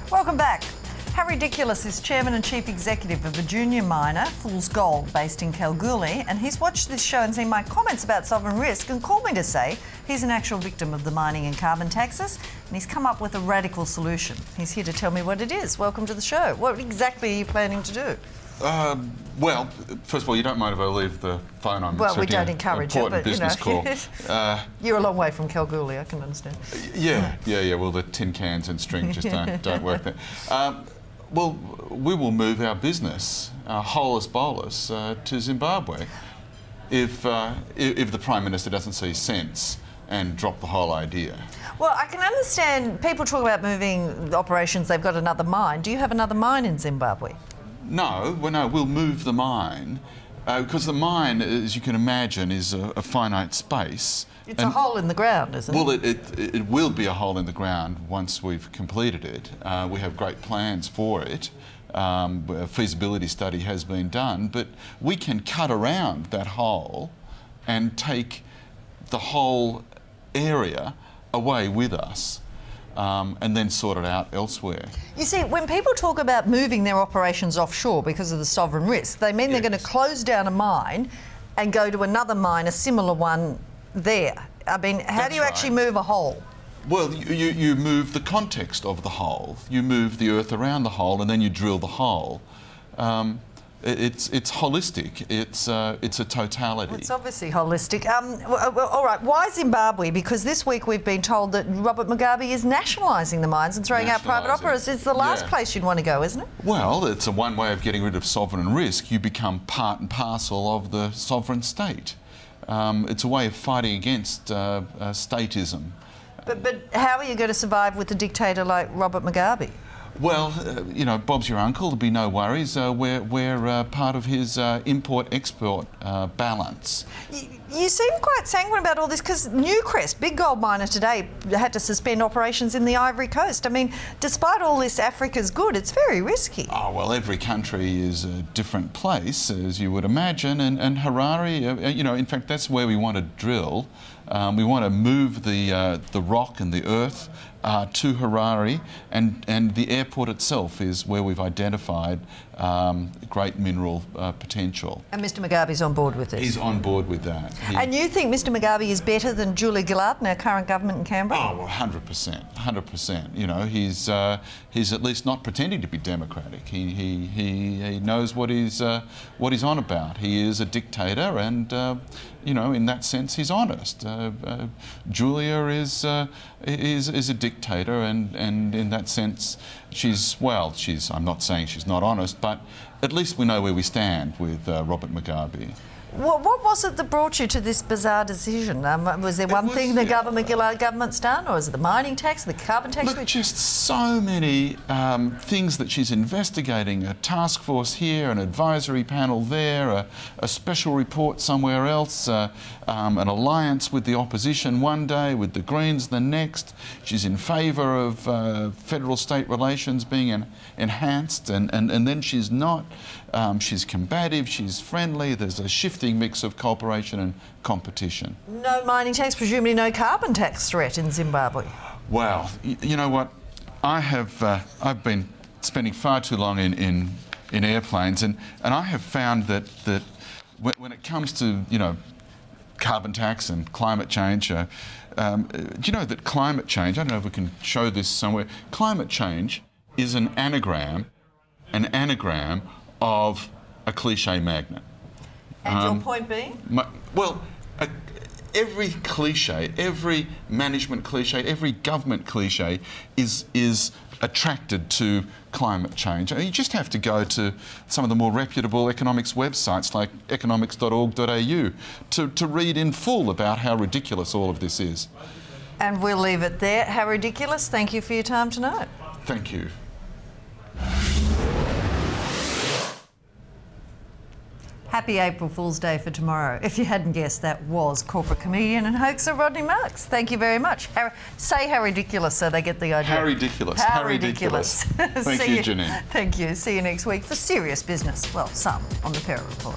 Welcome back. How Ridiculous is Chairman and Chief Executive of a junior miner, Fool's Gold, based in Kalgoorlie, and he's watched this show and seen my comments about sovereign risk and called me to say he's an actual victim of the mining and carbon taxes, and he's come up with a radical solution. He's here to tell me what it is. Welcome to the show. What exactly are you planning to do? Well, first of all, you don't mind if I leave the phone on? Well, we don't encourage it, but business call. You're a long way from Kalgoorlie, I can understand. Yeah. Well, the tin cans and string just don't work there. Well, we will move our business, holus bolus, to Zimbabwe if the Prime Minister doesn't see sense and drop the whole idea. Well, I can understand people talk about moving operations. They've got another mine. Do you have another mine in Zimbabwe? No, we'll move the mine because the mine, as you can imagine, is a finite space. It's a hole in the ground, isn't it? Well, it will be a hole in the ground once we've completed it. We have great plans for it. A feasibility study has been done, but we can cut around that hole and take the whole area away with us. And then sort it out elsewhere. You see, when people talk about moving their operations offshore because of the sovereign risk, they mean they're going to close down a mine and go to another mine, a similar one there. I mean, how do you actually move a hole? Well, you move the context of the hole. You move the earth around the hole and then you drill the hole. It's holistic. It's a totality. Well, it's obviously holistic. Well, all right. Why Zimbabwe? Because this week we've been told that Robert Mugabe is nationalising the mines and throwing out private operators. It's the last place you'd want to go, isn't it? Well, it's one way of getting rid of sovereign risk. You become part and parcel of the sovereign state. It's a way of fighting against statism. But how are you going to survive with a dictator like Robert Mugabe? Well, you know, Bob's your uncle, there'll be no worries. We're part of his import-export balance. You seem quite sanguine about all this because Newcrest, big gold miner today, had to suspend operations in the Ivory Coast. I mean, despite all this, Africa's good. It's very risky. Oh, well, every country is a different place, as you would imagine, and Harare, you know, in fact, that's where we want to drill. We want to move the rock and the earth to Harare, and the airport itself is where we've identified great mineral potential. And Mr Mugabe's on board with this? He's on board with that. And you think Mr Mugabe is better than Julia Gillard and our current government in Canberra? Oh, well, 100%, 100%. You know, he's at least not pretending to be democratic. He knows what he's on about. He is a dictator, and you know, in that sense, he's honest. Julia is a dictator, and in that sense, I'm not saying she's not honest, but at least we know where we stand with Robert Mugabe. What was it that brought you to this bizarre decision? Was there one thing the Gillard government's done, or was it the mining tax, the carbon tax? Look, just so many things that she's investigating. A task force here, an advisory panel there, a special report somewhere else, an alliance with the opposition one day, with the Greens the next. She's in favour of federal-state relations being enhanced, and then she's not. She's combative, she's friendly, there's a shifting mix of cooperation and competition. No mining tax, presumably no carbon tax threat in Zimbabwe. Well, you know what? I've been spending far too long in airplanes, and I have found that when it comes to, you know, carbon tax and climate change, do you know that climate change, I don't know if we can show this somewhere, climate change is an anagram of a cliche magnet. And your point being? Well, every cliche, every management cliche, every government cliche is attracted to climate change. You just have to go to some of the more reputable economics websites like economics.org.au to read in full about how ridiculous all of this is. And we'll leave it there. How ridiculous. Thank you for your time tonight. Thank you. Happy April Fool's Day for tomorrow. If you hadn't guessed, that was corporate comedian and hoaxer Rodney Marks. Thank you very much. Say how ridiculous so they get the idea. How ridiculous. How ridiculous. Thank you, Janine. Thank you. See you next week for serious business. Well, some on the Perra Report.